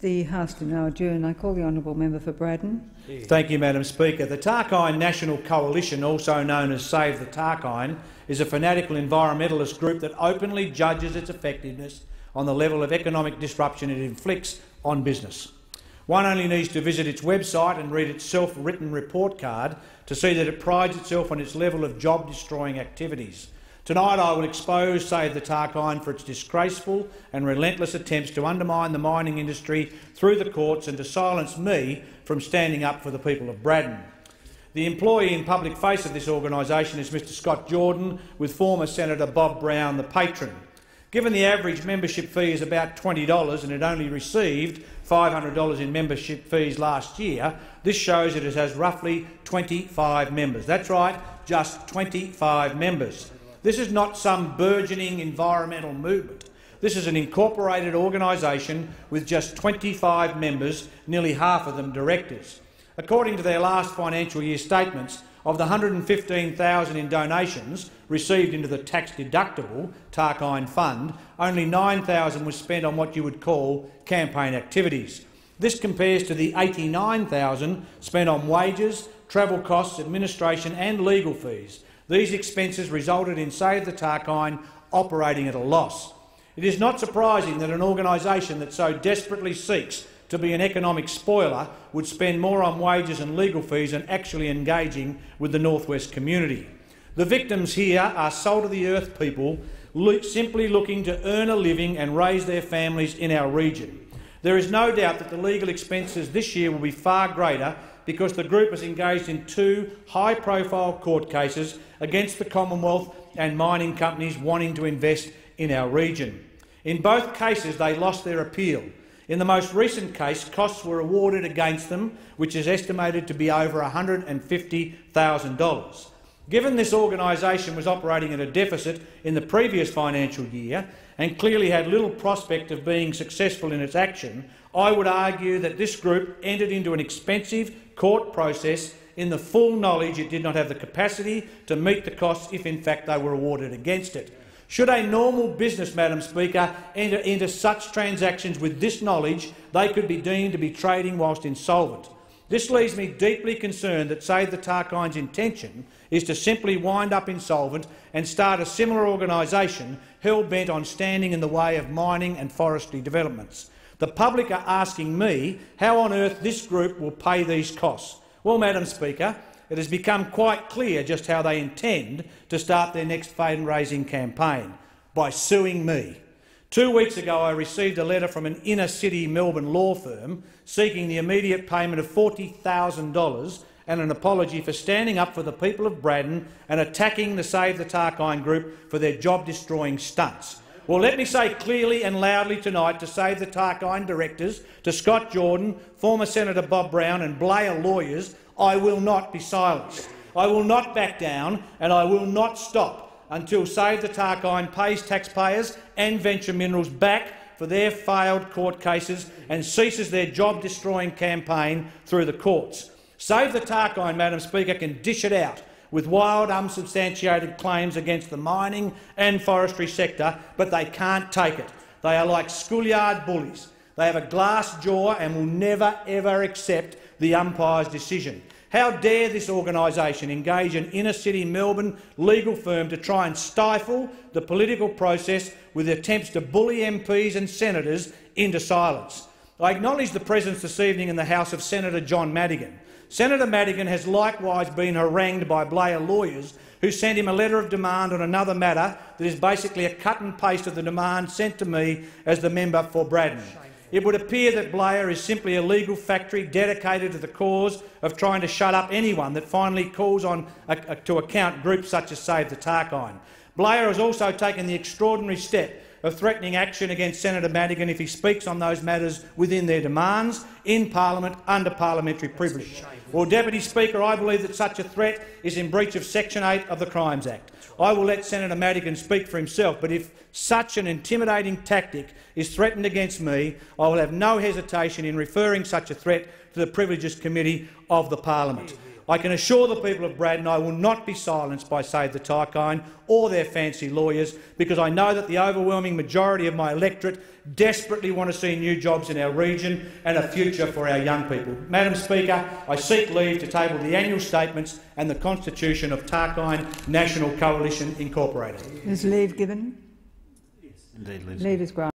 The House will now adjourn. I call the honourable member for Braddon. Thank you, Madam Speaker. The Tarkine National Coalition, also known as Save the Tarkine, is a fanatical environmentalist group that openly judges its effectiveness on the level of economic disruption it inflicts on business. One only needs to visit its website and read its self-written report card to see that it prides itself on its level of job-destroying activities. Tonight I will expose Save the Tarkine for its disgraceful and relentless attempts to undermine the mining industry through the courts and to silence me from standing up for the people of Braddon. The employee and public face of this organisation is Mr Scott Jordan, with former Senator Bob Brown the patron. Given the average membership fee is about $20 and it only received $500 in membership fees last year, this shows it has roughly 25 members. That's right, just 25 members. This is not some burgeoning environmental movement. This is an incorporated organisation with just 25 members, nearly half of them directors. According to their last financial year statements, of the $115,000 in donations received into the tax-deductible Tarkine Fund, only $9,000 was spent on what you would call campaign activities. This compares to the $89,000 spent on wages, travel costs, administration and legal fees. These expenses resulted in Save the Tarkine operating at a loss. It is not surprising that an organisation that so desperately seeks to be an economic spoiler would spend more on wages and legal fees than actually engaging with the Northwest community. The victims here are salt-of-the-earth people simply looking to earn a living and raise their families in our region. There is no doubt that the legal expenses this year will be far greater because the group is engaged in two high-profile court cases against the Commonwealth and mining companies wanting to invest in our region. In both cases, they lost their appeal. In the most recent case, costs were awarded against them, which is estimated to be over $150,000. Given this organisation was operating at a deficit in the previous financial year and clearly had little prospect of being successful in its action, I would argue that this group entered into an expensive court process in the full knowledge it did not have the capacity to meet the costs if in fact they were awarded against it. Should a normal business, Madam Speaker, enter into such transactions with this knowledge, they could be deemed to be trading whilst insolvent. This leaves me deeply concerned that Save the Tarkine's intention is to simply wind up insolvent and start a similar organisation hell-bent on standing in the way of mining and forestry developments. The public are asking me how on earth this group will pay these costs. Well, Madam Speaker, it has become quite clear just how they intend to start their next fundraising campaign, by suing me. 2 weeks ago I received a letter from an inner-city Melbourne law firm seeking the immediate payment of $40,000 and an apology for standing up for the people of Braddon and attacking the Save the Tarkine group for their job-destroying stunts. Well, let me say clearly and loudly tonight to Save the Tarkine directors, to Scott Jordan, former Senator Bob Brown and Blair lawyers, I will not be silenced. I will not back down and I will not stop until Save the Tarkine pays taxpayers and Venture Minerals back for their failed court cases and ceases their job-destroying campaign through the courts. Save the Tarkine, Madam Speaker, can dish it out with wild, unsubstantiated claims against the mining and forestry sector, but they can't take it. They are like schoolyard bullies. They have a glass jaw and will never, ever accept the umpire's decision. How dare this organisation engage an inner-city Melbourne legal firm to try and stifle the political process with attempts to bully MPs and senators into silence? I acknowledge the presence this evening in the House of Senator John Madigan. Senator Madigan has likewise been harangued by Blair lawyers who sent him a letter of demand on another matter that is basically a cut and paste of the demand sent to me as the member for Braddon. It would appear that Blair is simply a legal factory dedicated to the cause of trying to shut up anyone that finally calls on to account groups such as Save the Tarkine. Blair has also taken the extraordinary step of threatening action against Senator Madigan if he speaks on those matters within their demands in Parliament under parliamentary privilege. Well, Deputy Speaker, I believe that such a threat is in breach of Section 8 of the Crimes Act. I will let Senator Madigan speak for himself, but if such an intimidating tactic is threatened against me, I will have no hesitation in referring such a threat to the Privileges Committee of the Parliament. I can assure the people of Braddon I will not be silenced by Save the Tycoon or their fancy lawyers, because I know that the overwhelming majority of my electorate desperately want to see new jobs in our region and a future for our young people. Madam Speaker, I seek leave to table the annual statements and the constitution of Tarkine National Coalition Incorporated. Is leave given? Yes, indeed, Liz. Leave is granted.